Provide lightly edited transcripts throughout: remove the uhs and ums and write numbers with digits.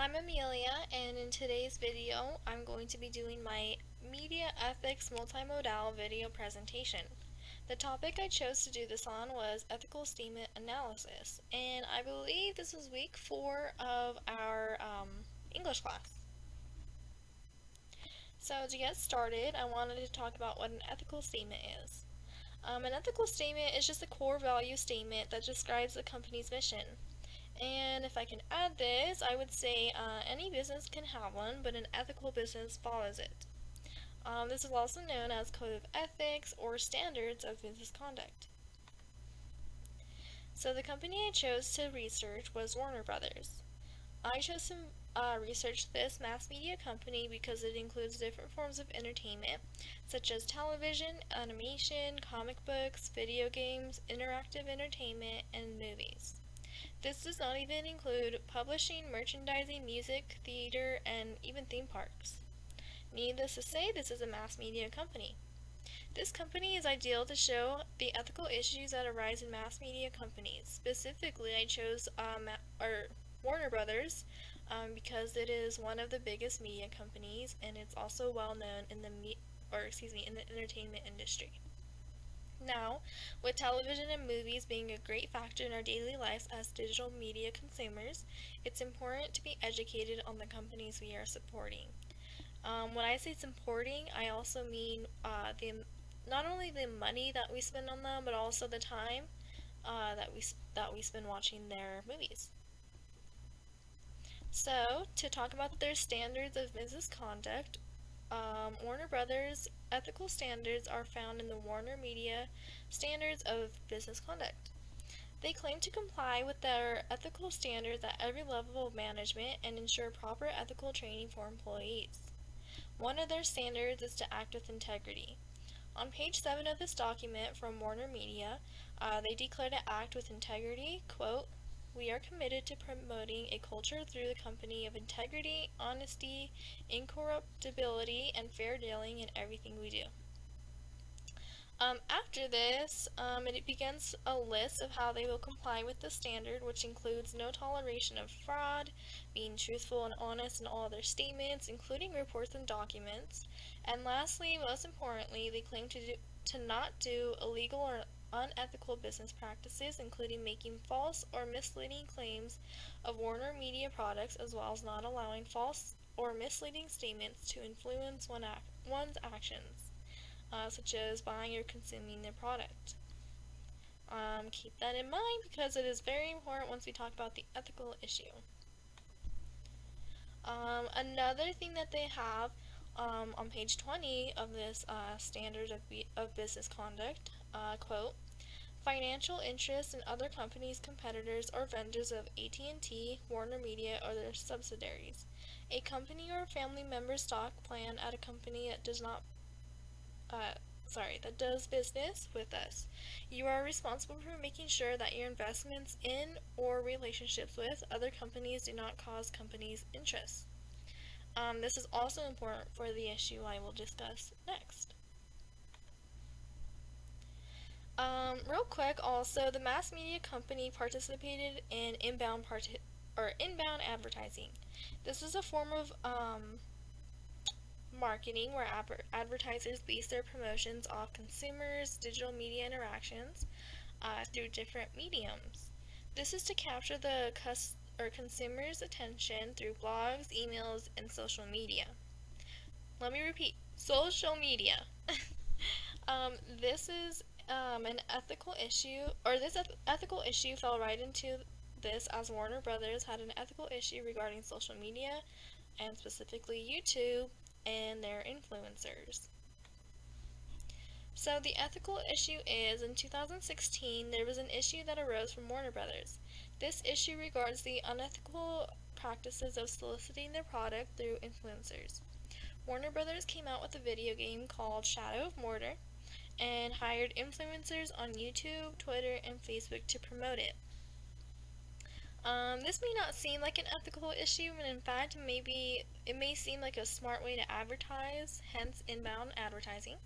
I'm Amelia, and in today's video, I'm going to be doing my Media Ethics Multimodal video presentation. The topic I chose to do this on was ethical statement analysis, and I believe this is week 4 of our English class. So to get started, I wanted to talk about what an ethical statement is. An ethical statement is just a core value statement that describes the company's mission. And if I can add this, I would say any business can have one, but an ethical business follows it. This is also known as Code of Ethics or Standards of Business Conduct. So the company I chose to research was Warner Brothers. I chose to research this mass media company because it includes different forms of entertainment, such as television, animation, comic books, video games, interactive entertainment, and movies. This does not even include publishing, merchandising, music, theater, and even theme parks. Needless to say, this is a mass media company. This company is ideal to show the ethical issues that arise in mass media companies. Specifically, I chose Warner Brothers because it is one of the biggest media companies, and it's also well known in the in the entertainment industry. Now, with television and movies being a great factor in our daily lives as digital media consumers, it's important to be educated on the companies we are supporting. When I say supporting, I also mean not only the money that we spend on them, but also the time that we spend watching their movies. So, to talk about their standards of business conduct, Warner Brothers' ethical standards are found in the Warner Media Standards of Business Conduct. They claim to comply with their ethical standards at every level of management and ensure proper ethical training for employees. One of their standards is to act with integrity. On page 7 of this document from Warner Media, they declare to act with integrity, quote, "We are committed to promoting a culture through the company of integrity, honesty, incorruptibility, and fair dealing in everything we do." After this, it begins a list of how they will comply with the standard, which includes no toleration of fraud, being truthful and honest in all their statements, including reports and documents, and lastly, most importantly, they claim to not do illegal or unethical business practices, including making false or misleading claims of Warner Media products, as well as not allowing false or misleading statements to influence one's actions, such as buying or consuming their product. Keep that in mind because it is very important once we talk about the ethical issue. Another thing that they have on page 20 of this standard of business conduct, quote, "Financial interests in other companies, competitors, or vendors of AT&T, Warner Media, or their subsidiaries. A company or a family member's stock plan at a company that does business with us. You are responsible for making sure that your investments in or relationships with other companies do not cause companies' interests." This is also important for the issue I will discuss next. Real quick, also, the mass media company participated in inbound advertising. This is a form of marketing where advertisers base their promotions off consumers' digital media interactions through different mediums. This is to capture the consumer's attention through blogs, emails, and social media. Let me repeat, social media. This is an ethical issue, or this ethical issue fell right into this as Warner Brothers had an ethical issue regarding social media, and specifically YouTube and their influencers. So the ethical issue is, in 2016, there was an issue that arose from Warner Brothers. This issue regards the unethical practices of soliciting their product through influencers. Warner Brothers came out with a video game called Shadow of Mordor and hired influencers on YouTube, Twitter, and Facebook to promote it. This may not seem like an ethical issue, and in fact, it may seem like a smart way to advertise, hence inbound advertising.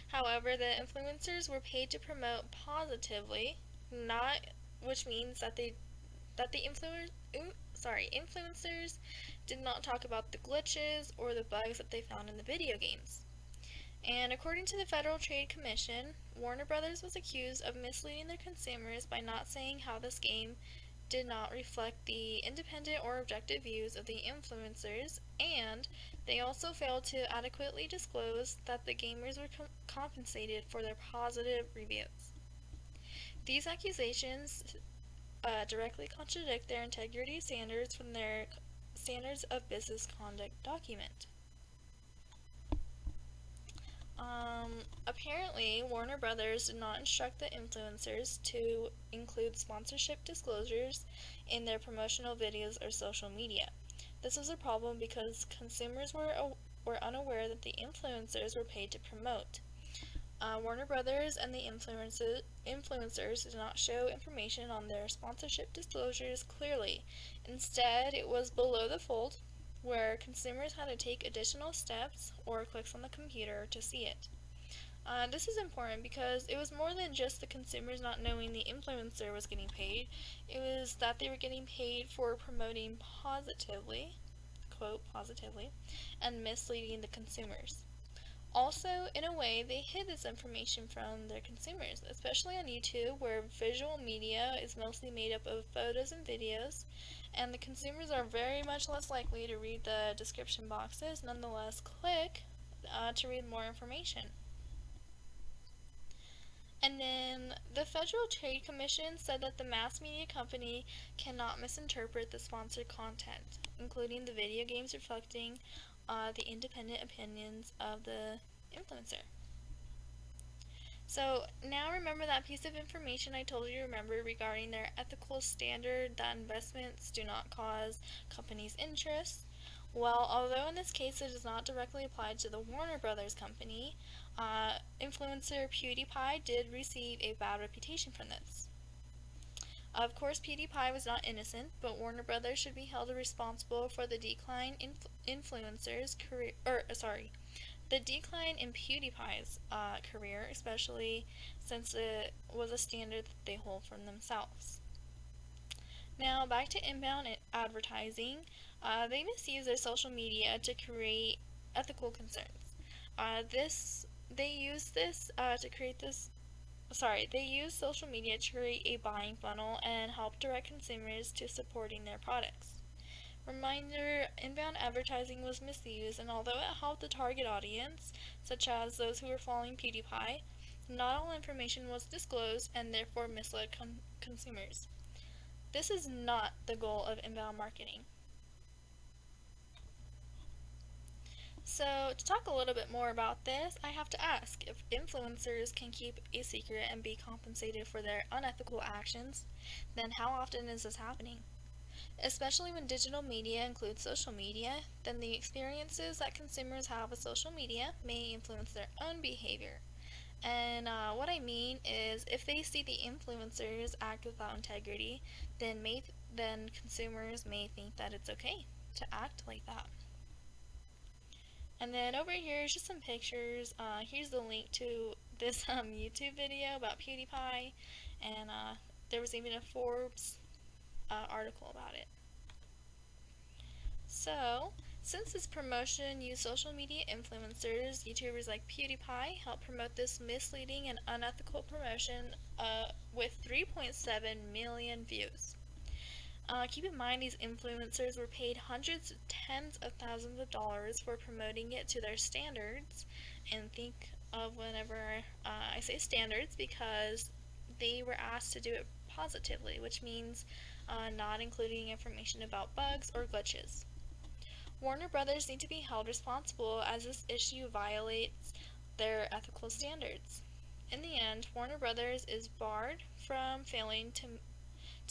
However, the influencers were paid to promote positively, which means that they that the influencers did not talk about the glitches or the bugs that they found in the video games. And according to the Federal Trade Commission, Warner Brothers was accused of misleading their consumers by not saying how this game did not reflect the independent or objective views of the influencers, and they also failed to adequately disclose that the gamers were compensated for their positive reviews. These accusations directly contradict their integrity standards from their Standards of Business Conduct document. Apparently, Warner Brothers did not instruct the influencers to include sponsorship disclosures in their promotional videos or social media. This was a problem because consumers were unaware that the influencers were paid to promote. Warner Brothers and the influencers did not show information on their sponsorship disclosures clearly. Instead, it was below the fold, where consumers had to take additional steps or clicks on the computer to see it. This is important because it was more than just the consumers not knowing the influencer was getting paid. It was that they were getting paid for promoting positively, quote, positively, and misleading the consumers. Also, in a way, they hid this information from their consumers, especially on YouTube, where visual media is mostly made up of photos and videos, and the consumers are very much less likely to read the description boxes, nonetheless click to read more information. And then the Federal Trade Commission said that the mass media company cannot misinterpret the sponsored content, including the video games reflecting the independent opinions of the influencer. So now remember that piece of information I told you to remember regarding their ethical standard that investments do not cause companies' interests? Well, although in this case it does not directly apply to the Warner Brothers company, influencer PewDiePie did receive a bad reputation from this. Of course, PewDiePie was not innocent, but Warner Brothers should be held responsible for the decline in influencers' career, the decline in PewDiePie's career, especially since it was a standard that they hold from themselves. Now, back to inbound advertising. They misuse their social media to create ethical concerns. They use social media to create a buying funnel and help direct consumers to supporting their products. Reminder, inbound advertising was misused, and although it helped the target audience, such as those who were following PewDiePie, not all information was disclosed and therefore misled consumers. This is not the goal of inbound marketing. So, to talk a little bit more about this, I have to ask if influencers can keep a secret and be compensated for their unethical actions, then how often is this happening? Especially when digital media includes social media, then the experiences that consumers have with social media may influence their own behavior. And what I mean is, if they see the influencers act without integrity, then consumers may think that it's okay to act like that. And then over here is just some pictures. Here's the link to this YouTube video about PewDiePie, and there was even a Forbes article about it. So, since this promotion used social media influencers, YouTubers like PewDiePie help promote this misleading and unethical promotion with 3.7 million views. Keep in mind these influencers were paid hundreds to tens of thousands of dollars for promoting it to their standards, and think of whenever I say standards because they were asked to do it positively, which means not including information about bugs or glitches. Warner Brothers need to be held responsible as this issue violates their ethical standards. In the end, Warner Brothers is barred from failing to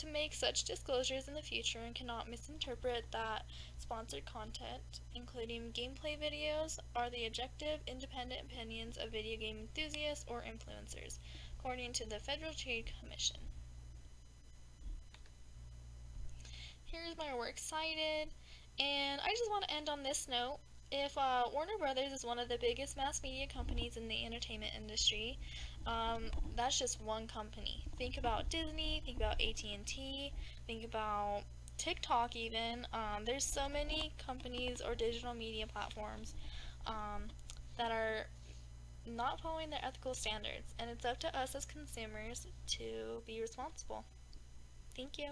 make such disclosures in the future and cannot misinterpret that sponsored content, including gameplay videos, are the objective, independent opinions of video game enthusiasts or influencers, according to the Federal Trade Commission. Here's my works cited, and I just want to end on this note. If Warner Brothers is one of the biggest mass media companies in the entertainment industry, that's just one company. Think about Disney, think about AT&T, think about TikTok even. There's so many companies or digital media platforms um, that are not following their ethical standards, and it's up to us as consumers to be responsible. Thank you.